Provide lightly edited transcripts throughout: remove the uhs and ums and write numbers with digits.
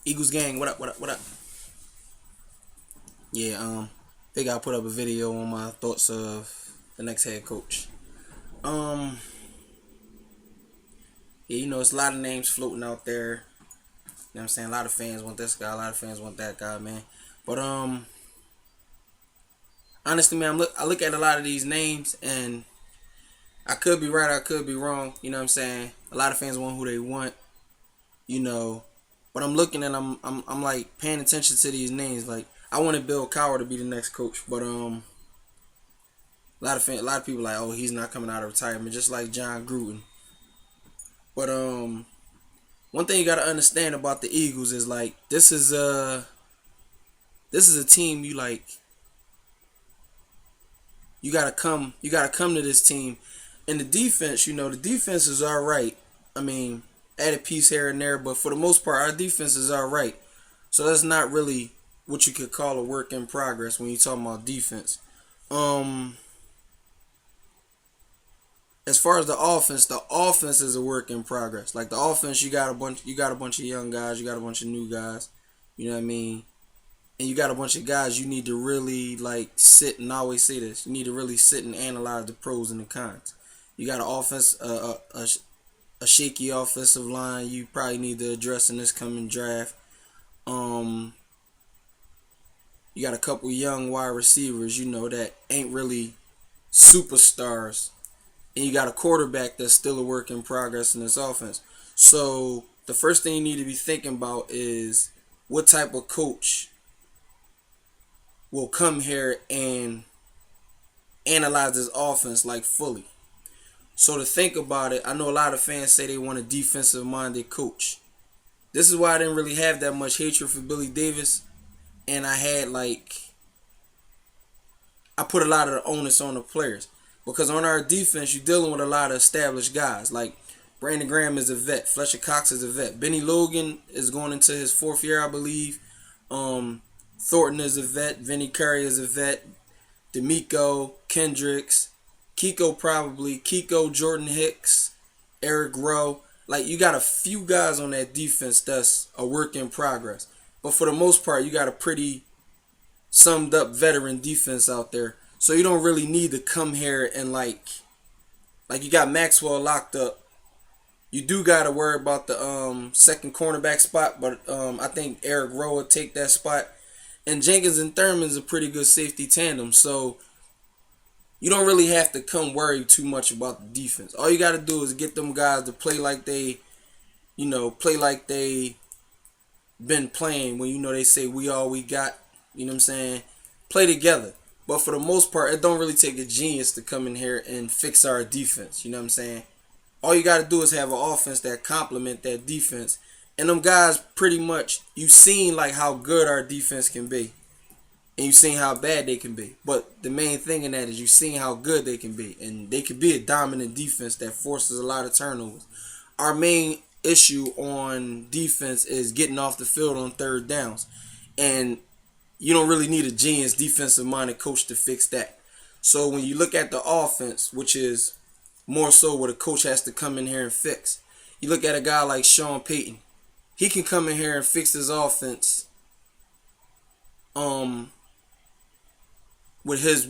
Eagles gang, what up, what up, what up? Yeah, think I put up a video on my thoughts of the next head coach. Um, yeah, it's a lot of names floating out there. You know what I'm saying? A lot of fans want this guy, a lot of fans want that guy, man. But honestly, man, I look at a lot of these names and I could be right, I could be wrong. You know what I'm saying? A lot of fans want who they want, you know. But I'm looking and I'm like paying attention to these names. Like I wanted Bill Cowher to be the next coach, but a lot of people like, oh, he's not coming out of retirement, just like John Gruden. But one thing you got to understand about the Eagles is like this is a team you gotta come to this team, and the defense, the defense is all right. I mean, added piece here and there, but for the most part, our defense is all right. So that's not really what you could call a work in progress when you're talking about defense. Um, as far as the offense is a work in progress. Like the offense, you got a bunch of young guys, you got a bunch of new guys. You know what I mean? And you got a bunch of guys you need to really like sit and I always say this. You need to really sit and analyze the pros and the cons. You got an offense, a shaky offensive line. You probably need to address in this coming draft. Um, you got a couple young wide receivers, that ain't really superstars, and you got a quarterback that's still a work in progress in this offense. So the first thing you need to be thinking about is what type of coach will come here and analyze this offense like fully. So to think about it, I know a lot of fans say they want a defensive minded coach. This is why I didn't really have that much hatred for Billy Davis, and I put a lot of the onus on the players. Because on our defense, you're dealing with a lot of established guys. Like Brandon Graham is a vet. Fletcher Cox is a vet. Benny Logan is going into his fourth year, I believe. Thornton is a vet. Vinny Curry is a vet. D'Amico, Kendricks, Kiko, Jordan Hicks, Eric Rowe. Like you got a few guys on that defense that's a work in progress. But for the most part, you got a pretty summed up veteran defense out there. So you don't really need to come here and like you got Maxwell locked up. You do gotta worry about the second cornerback spot, but I think Eric Rowe will take that spot. And Jenkins and Thurman's a pretty good safety tandem, so you don't really have to come worry too much about the defense. All you gotta do is get them guys to play like they been playing when they say we all we got. You know what I'm saying? Play together. But for the most part, it don't really take a genius to come in here and fix our defense. You know what I'm saying? All you got to do is have an offense that complement that defense. And them guys pretty much, you've seen like how good our defense can be. And you've seen how bad they can be. But the main thing in that is you've seen how good they can be. And they can be a dominant defense that forces a lot of turnovers. Our main issue on defense is getting off the field on third downs. And you don't really need a genius defensive minded coach to fix that. So when you look at the offense, which is more so what a coach has to come in here and fix, you look at a guy like Sean Payton. He can come in here and fix his offense with his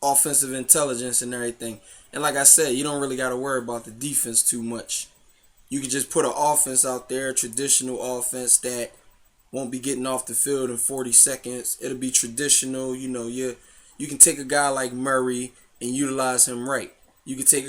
offensive intelligence and everything. And like I said, you don't really got to worry about the defense too much. You can just put an offense out there, a traditional offense that won't be getting off the field in 40 seconds. It'll be traditional. You can take a guy like Murray and utilize him right. You can take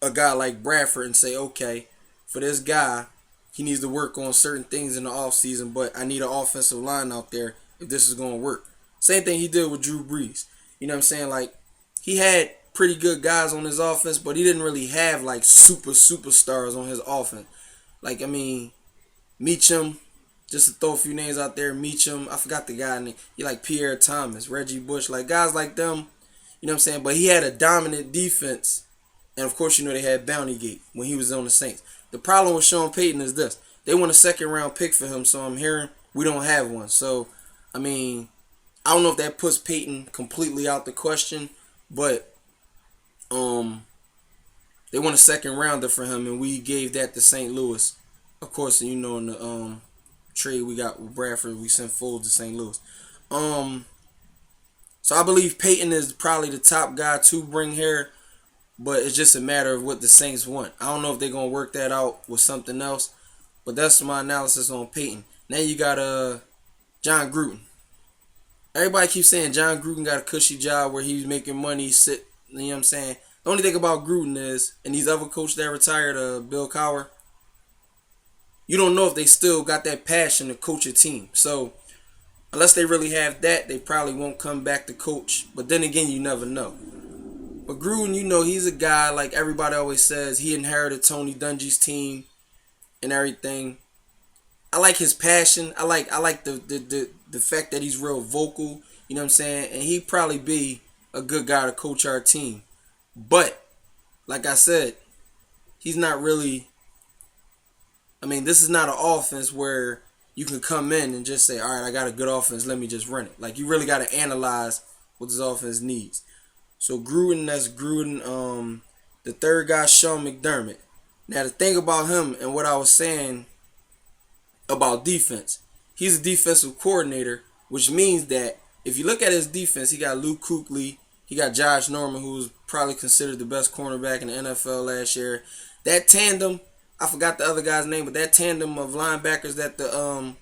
a guy like Bradford and say, okay, for this guy, he needs to work on certain things in the offseason, but I need an offensive line out there if this is going to work. Same thing he did with Drew Brees. You know what I'm saying? Like, he had pretty good guys on his offense, but he didn't really have, like, superstars on his offense. Like, I mean, Meacham, just to throw a few names out there, Meacham, I forgot the guy name. He like Pierre Thomas, Reggie Bush, like guys like them, you know what I'm saying? But he had a dominant defense. And of course, they had Bounty Gate when he was on the Saints. The problem with Sean Payton is this. They want a second round pick for him, so I'm hearing we don't have one. So, I mean, I don't know if that puts Payton completely out the question, but they want a second rounder for him, and we gave that to St. Louis. Of course, in trade we got with Bradford. We sent Foles to St. Louis. So I believe Peyton is probably the top guy to bring here, but it's just a matter of what the Saints want. I don't know if they're gonna work that out with something else, but that's my analysis on Peyton. Now you got John Gruden. Everybody keeps saying John Gruden got a cushy job where he's making money, you know what I'm saying? The only thing about Gruden is, and these other coaches that retired, Bill Cowher, you don't know if they still got that passion to coach a team. So unless they really have that, they probably won't come back to coach. But then again, you never know. But Gruden, he's a guy, like everybody always says, he inherited Tony Dungy's team and everything. I like his passion. I like the fact that he's real vocal, you know what I'm saying? And he'd probably be a good guy to coach our team. But, like I said, he's not really, this is not an offense where you can come in and just say, all right, I got a good offense, let me just run it. Like, you really got to analyze what this offense needs. So Gruden, that's Gruden. The third guy, Sean McDermott. Now, the thing about him and what I was saying about defense, he's a defensive coordinator, which means that if you look at his defense, he got Luke Kuechly, he got Josh Norman, who was probably considered the best cornerback in the NFL last year. That tandem, I forgot the other guy's name, but that tandem of linebackers that you know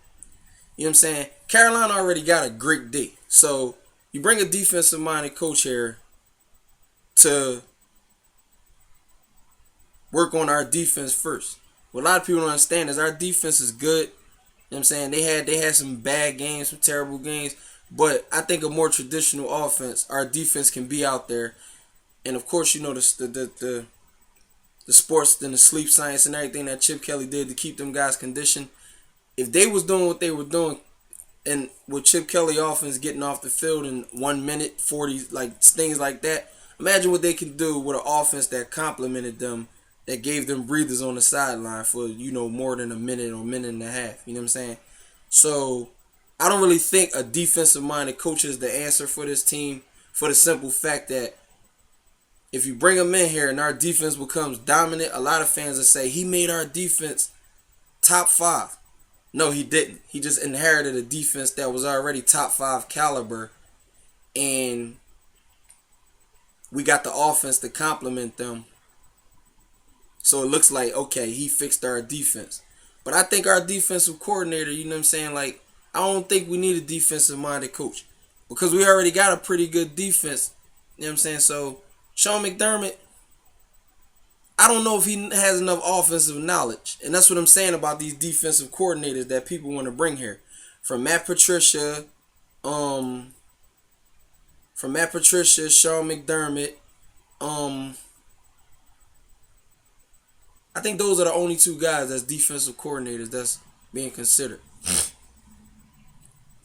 what I'm saying? Carolina already got a great D. So you bring a defensive-minded coach here to work on our defense first. What a lot of people don't understand is our defense is good. You know what I'm saying? They had some bad games, some terrible games. But I think a more traditional offense, our defense can be out there. And of course, the sports and the sleep science and everything that Chip Kelly did to keep them guys conditioned. If they was doing what they were doing, and with Chip Kelly offense getting off the field in 1 minute 40, like things like that, imagine what they can do with an offense that complemented them, that gave them breathers on the sideline for more than a minute or a minute and a half. You know what I'm saying? So I don't really think a defensive-minded coach is the answer for this team, for the simple fact that if you bring him in here and our defense becomes dominant, a lot of fans will say he made our defense top 5. No, he didn't. He just inherited a defense that was already top 5 caliber, and we got the offense to complement them. So it looks like, okay, he fixed our defense. But I think our defensive coordinator, you know what I'm saying, like, I don't think we need a defensive-minded coach because we already got a pretty good defense. You know what I'm saying? So Sean McDermott, I don't know if he has enough offensive knowledge. And that's what I'm saying about these defensive coordinators that people want to bring here. From Matt Patricia, Sean McDermott, I think those are the only two guys that's defensive coordinators that's being considered.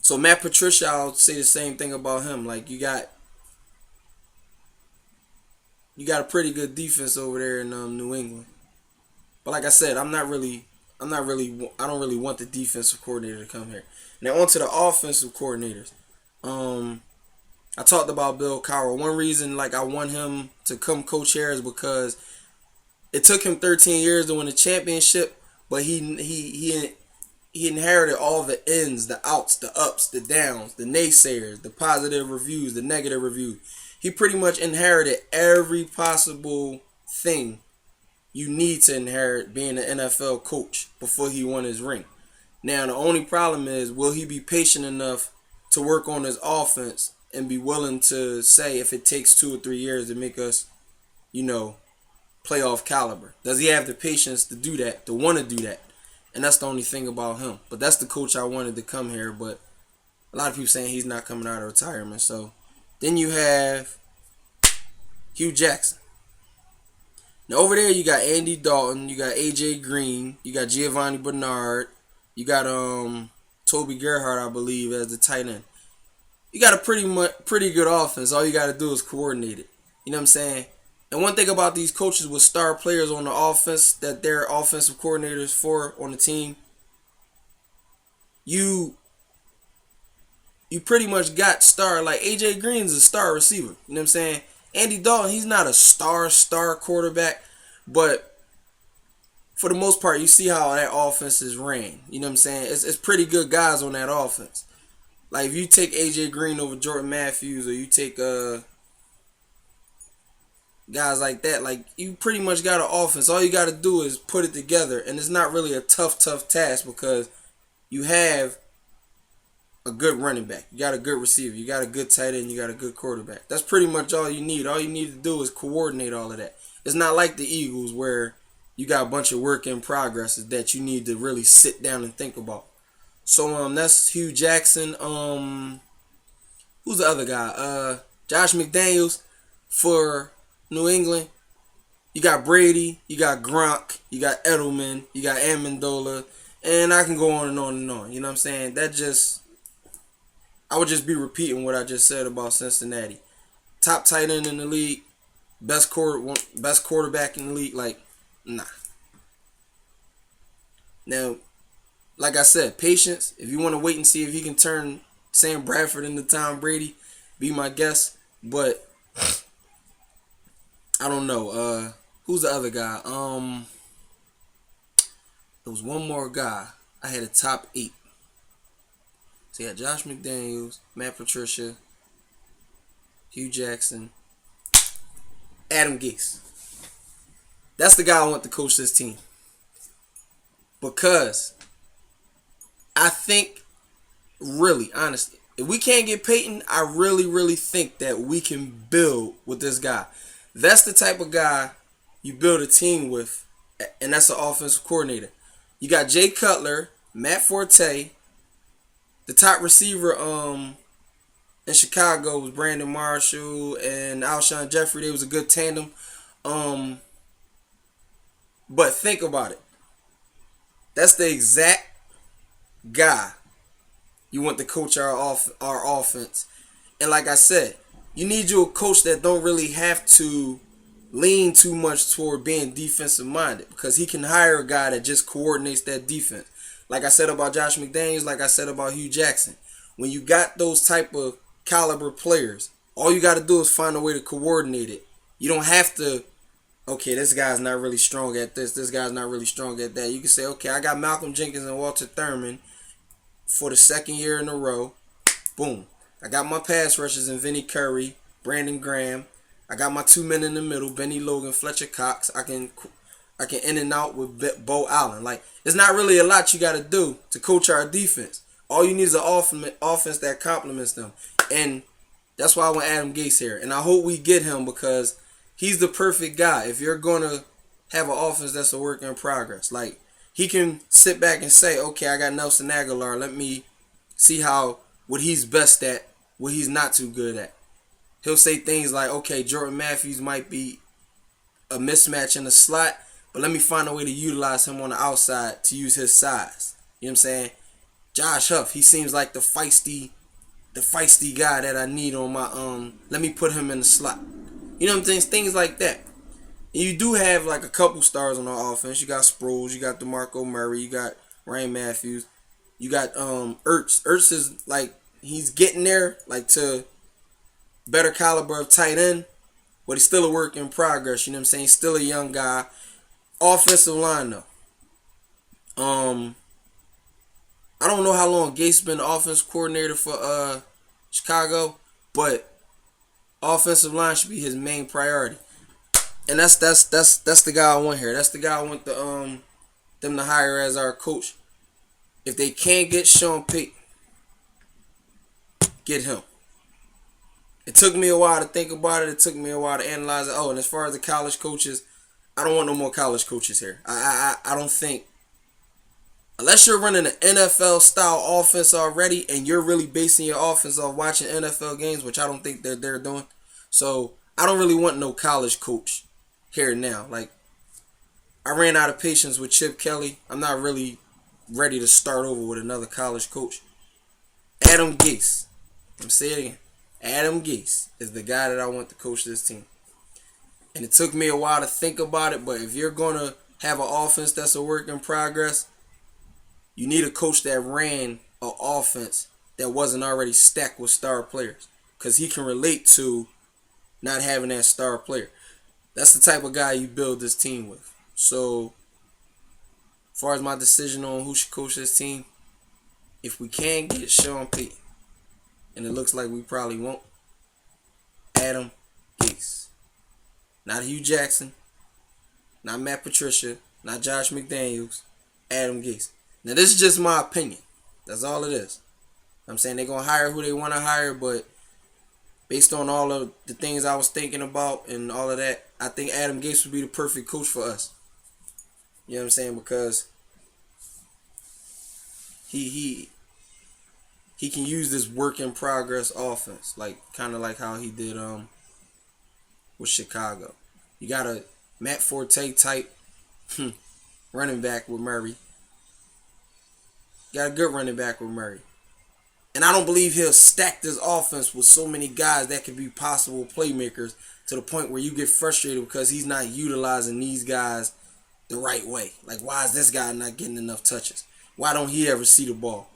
So Matt Patricia, I'll say the same thing about him. Like you got a pretty good defense over there in New England. But like I said, I don't really want the defensive coordinator to come here. Now on to the offensive coordinators. I talked about Bill Cowher. One reason like I want him to come coach here is because it took him 13 years to win a championship, but he inherited all the ins, the outs, the ups, the downs, the naysayers, the positive reviews, the negative reviews. He pretty much inherited every possible thing you need to inherit being an NFL coach before he won his ring. Now, the only problem is, will he be patient enough to work on his offense and be willing to say if it takes 2 or 3 years to make us, playoff caliber? Does he have the patience to do that, to want to do that? And that's the only thing about him. But that's the coach I wanted to come here. But a lot of people saying he's not coming out of retirement. So then you have Hugh Jackson. Now over there you got Andy Dalton, you got AJ Green, you got Giovanni Bernard, you got Toby Gerhardt, I believe, as the tight end. You got a pretty good offense. All you got to do is coordinate it. You know what I'm saying? And one thing about these coaches with star players on the offense that they're offensive coordinators for on the team, you pretty much got star, like AJ Green's a star receiver. You know what I'm saying? Andy Dalton, he's not a star quarterback, but for the most part, you see how that offense is ran. You know what I'm saying? It's pretty good guys on that offense. Like if you take AJ Green over Jordan Matthews, or you take guys like that, like you pretty much got an offense. All you got to do is put it together, and it's not really a tough task because you have a good running back, you got a good receiver, you got a good tight end, you got a good quarterback. That's pretty much all you need. All you need to do is coordinate all of that. It's not like the Eagles where you got a bunch of work in progresses that you need to really sit down and think about. So that's Hugh Jackson. Who's the other guy? Josh McDaniels for New England. You got Brady, you got Gronk, you got Edelman, you got Amendola, and I can go on and on and on. You know what I'm saying? I would just be repeating what I just said about Cincinnati. Top tight end in the league, best quarterback in the league. Like, nah. Now, like I said, patience. If you want to wait and see if he can turn Sam Bradford into Tom Brady, be my guest. But I don't know. Who's the other guy? There was one more guy. I had a top 8. So you had Josh McDaniels, Matt Patricia, Hugh Jackson, Adam Gase. That's the guy I want to coach this team. Because I think, really, honestly, if we can't get Peyton, I really think that we can build with this guy. That's the type of guy you build a team with, and that's the offensive coordinator. You got Jay Cutler, Matt Forte. The top receiver in Chicago was Brandon Marshall and Alshon Jeffrey. They was a good tandem. But think about it. That's the exact guy you want to coach our offense. And like I said, you need you a coach that don't really have to lean too much toward being defensive minded, because he can hire a guy that just coordinates that defense. Like I said about Josh McDaniels, like I said about Hugh Jackson. When you got those type of caliber players, all you got to do is find a way to coordinate it. You don't have to, okay, this guy's not really strong at this guy's not really strong at that. You can say, okay, I got Malcolm Jenkins and Walter Thurman for the second year in a row. Boom. I got my pass rushers in Vinny Curry, Brandon Graham. I got my 2 men in the middle, Benny Logan, Fletcher Cox. I can in and out with Bo Allen. Like, it's not really a lot you got to do to coach our defense. All you need is an offense that complements them. And that's why I want Adam Gase here. And I hope we get him, because he's the perfect guy. If you're going to have an offense that's a work in progress, like, he can sit back and say, okay, I got Nelson Aguilar. Let me see what he's best at, what he's not too good at. He'll say things like, okay, Jordan Matthews might be a mismatch in the slot, but let me find a way to utilize him on the outside to use his size. You know what I'm saying? Josh Huff, he seems like the feisty guy that I need on my let me put him in the slot. You know what I'm saying? Things like that. And you do have like a couple stars on the offense. You got Sproles, you got DeMarco Murray, you got Ryan Matthews, you got Ertz. Ertz is like, he's getting there, like, to better caliber of tight end, but he's still a work in progress. You know what I'm saying? He's still a young guy. Offensive line though. I don't know how long Gase been the offensive coordinator for Chicago, but offensive line should be his main priority. And that's the guy I want here. That's the guy I want them to hire as our coach. If they can't get Sean Payton, get him. It took me a while to think about it. It took me a while to analyze it. Oh, and as far as the college coaches, I don't want no more college coaches here. I don't think, unless you're running an NFL style offense already and you're really basing your offense off watching NFL games, which I don't think they're doing. So I don't really want no college coach here now. Like, I ran out of patience with Chip Kelly. I'm not really ready to start over with another college coach. Adam Gase. I'm saying it again. Adam Gase is the guy that I want to coach this team. And it took me a while to think about it, but if you're going to have an offense that's a work in progress, you need a coach that ran an offense that wasn't already stacked with star players, because he can relate to not having that star player. That's the type of guy you build this team with. So far as my decision on who should coach this team, if we can get Sean Payton, and it looks like we probably won't, Adam Gase. Not Hugh Jackson, not Matt Patricia, not Josh McDaniels, Adam Gase. Now, this is just my opinion. That's all it is. I'm saying they're going to hire who they want to hire, but based on all of the things I was thinking about and all of that, I think Adam Gase would be the perfect coach for us. You know what I'm saying? Because he can use this work in progress offense, like kind of like how he did with Chicago. You got a Matt Forte type running back with Murray. You got a good running back with Murray. And I don't believe he'll stack this offense with so many guys that could be possible playmakers to the point where you get frustrated because he's not utilizing these guys the right way. Like, why is this guy not getting enough touches? Why don't he ever see the ball?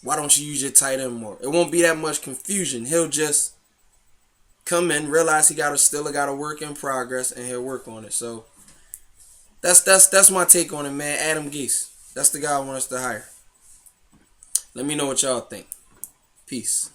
Why don't you use your tight end more? It won't be that much confusion. He'll just come in, realize he still got a work in progress, and he'll work on it. So that's my take on it, man. Adam Gase. That's the guy I want us to hire. Let me know what y'all think. Peace.